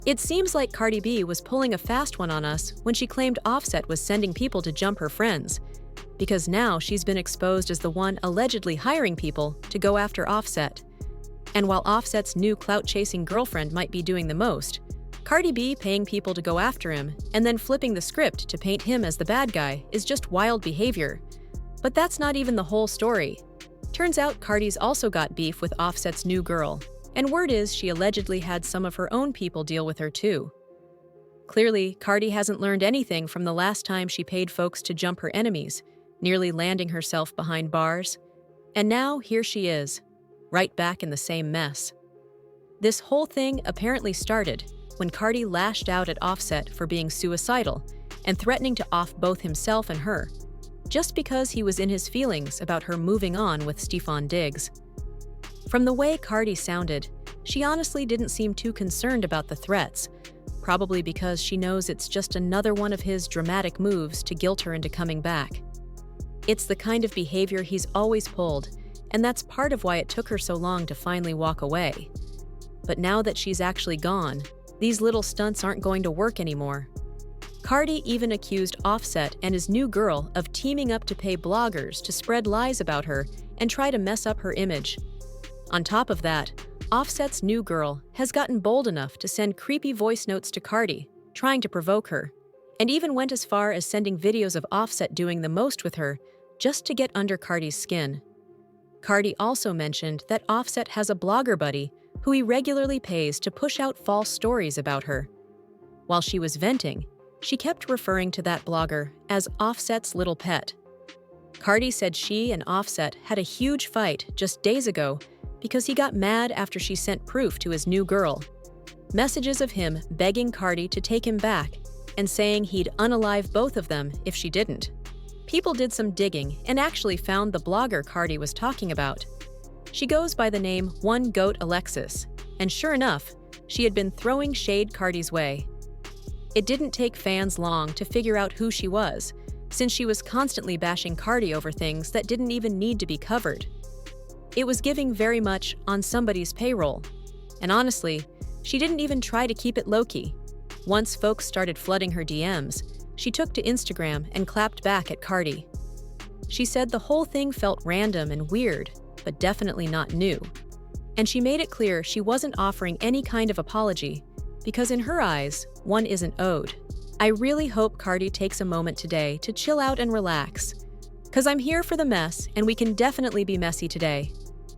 It seems like Cardi B was pulling a fast one on us when she claimed Offset was sending people to jump her friends, because now she's been exposed as the one allegedly hiring people to go after Offset. And while Offset's new clout-chasing girlfriend might be doing the most, Cardi B paying people to go after him and then flipping the script to paint him as the bad guy is just wild behavior. But that's not even the whole story. Turns out Cardi's also got beef with Offset's new girl, and word is she allegedly had some of her own people deal with her too. Clearly, Cardi hasn't learned anything from the last time she paid folks to jump her enemies, nearly landing herself behind bars. And now here she is, right back in the same mess. This whole thing apparently started when Cardi lashed out at Offset for being suicidal and threatening to off both himself and her, just because he was in his feelings about her moving on with Stefon Diggs. From the way Cardi sounded, she honestly didn't seem too concerned about the threats, probably because she knows it's just another one of his dramatic moves to guilt her into coming back. It's the kind of behavior he's always pulled, and that's part of why it took her so long to finally walk away. But now that she's actually gone, these little stunts aren't going to work anymore. Cardi even accused Offset and his new girl of teaming up to pay bloggers to spread lies about her and try to mess up her image. On top of that, Offset's new girl has gotten bold enough to send creepy voice notes to Cardi, trying to provoke her, and even went as far as sending videos of Offset doing the most with her just to get under Cardi's skin. Cardi also mentioned that Offset has a blogger buddy who he regularly pays to push out false stories about her. While she was venting, she kept referring to that blogger as Offset's little pet. Cardi said she and Offset had a huge fight just days ago because he got mad after she sent proof to his new girl. Messages of him begging Cardi to take him back and saying he'd unalive both of them if she didn't. People did some digging and actually found the blogger Cardi was talking about. She goes by the name One Goat Alexis, and sure enough, she had been throwing shade Cardi's way. It didn't take fans long to figure out who she was, since she was constantly bashing Cardi over things that didn't even need to be covered. It was giving very much on somebody's payroll, and honestly, she didn't even try to keep it low-key. Once folks started flooding her DMs, she took to Instagram and clapped back at Cardi. She said the whole thing felt random and weird, but definitely not new. And she made it clear she wasn't offering any kind of apology, because in her eyes, one isn't owed. I really hope Cardi takes a moment today to chill out and relax, because I'm here for the mess and we can definitely be messy today.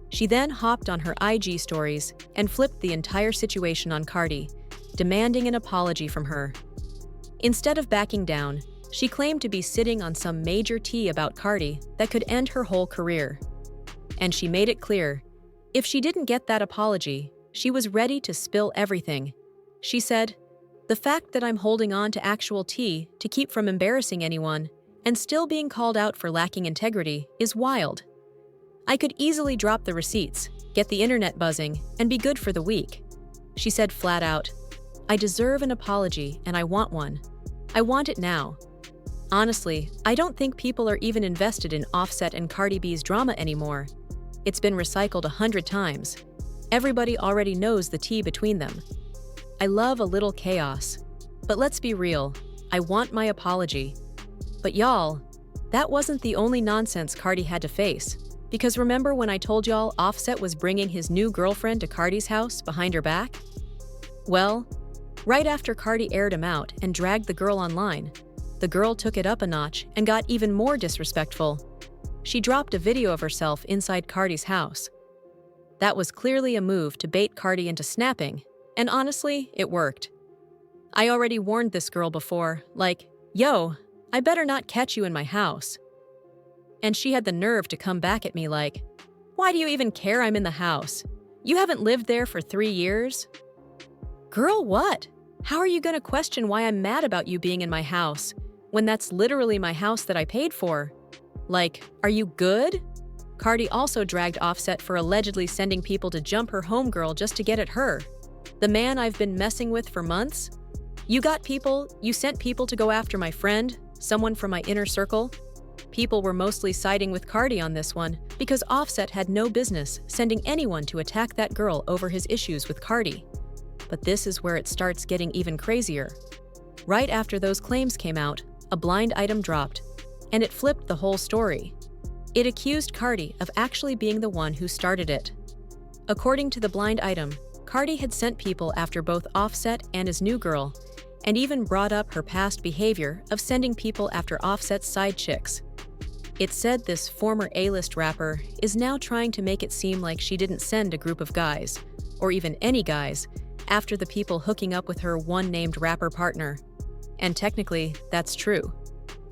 She then hopped on her IG stories and flipped the entire situation on Cardi, demanding an apology from her. Instead of backing down, she claimed to be sitting on some major tea about Cardi that could end her whole career. And she made it clear, if she didn't get that apology, she was ready to spill everything. She said, "The fact that I'm holding on to actual tea to keep from embarrassing anyone and still being called out for lacking integrity is wild. I could easily drop the receipts, get the internet buzzing, and be good for the week." She said flat out, "I deserve an apology and I want one. I want it now." Honestly, I don't think people are even invested in Offset and Cardi B's drama anymore. It's been recycled 100 times. Everybody already knows the tea between them. I love a little chaos. But let's be real, I want my apology. But y'all, that wasn't the only nonsense Cardi had to face. Because remember when I told y'all Offset was bringing his new girlfriend to Cardi's house behind her back? Well, right after Cardi aired him out and dragged the girl online, the girl took it up a notch and got even more disrespectful. She dropped a video of herself inside Cardi's house. That was clearly a move to bait Cardi into snapping, and honestly, it worked. I already warned this girl before, like, "Yo, I better not catch you in my house." And she had the nerve to come back at me like, "Why do you even care I'm in the house? You haven't lived there for 3 years?" Girl, what? How are you gonna question why I'm mad about you being in my house, when that's literally my house that I paid for? Like, are you good? Cardi also dragged Offset for allegedly sending people to jump her homegirl just to get at her. The man I've been messing with for months? You sent people to go after my friend, someone from my inner circle? People were mostly siding with Cardi on this one because Offset had no business sending anyone to attack that girl over his issues with Cardi. But this is where it starts getting even crazier. Right after those claims came out, a blind item dropped, and it flipped the whole story. It accused Cardi of actually being the one who started it. According to the blind item, Cardi had sent people after both Offset and his new girl, and even brought up her past behavior of sending people after Offset's side chicks. It said this former A-list rapper is now trying to make it seem like she didn't send a group of guys, or even any guys, after the people hooking up with her one-named rapper partner. And technically, that's true.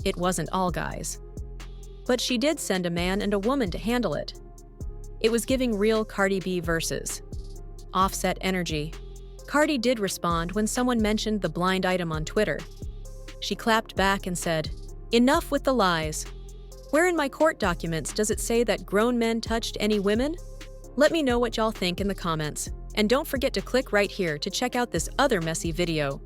It wasn't all guys. But she did send a man and a woman to handle it. It was giving real Cardi B versus Offset energy. Cardi did respond when someone mentioned the blind item on Twitter. She clapped back and said, "Enough with the lies. Where in my court documents does it say that grown men touched any women? Let me know what y'all think in the comments. And don't forget to click right here to check out this other messy video."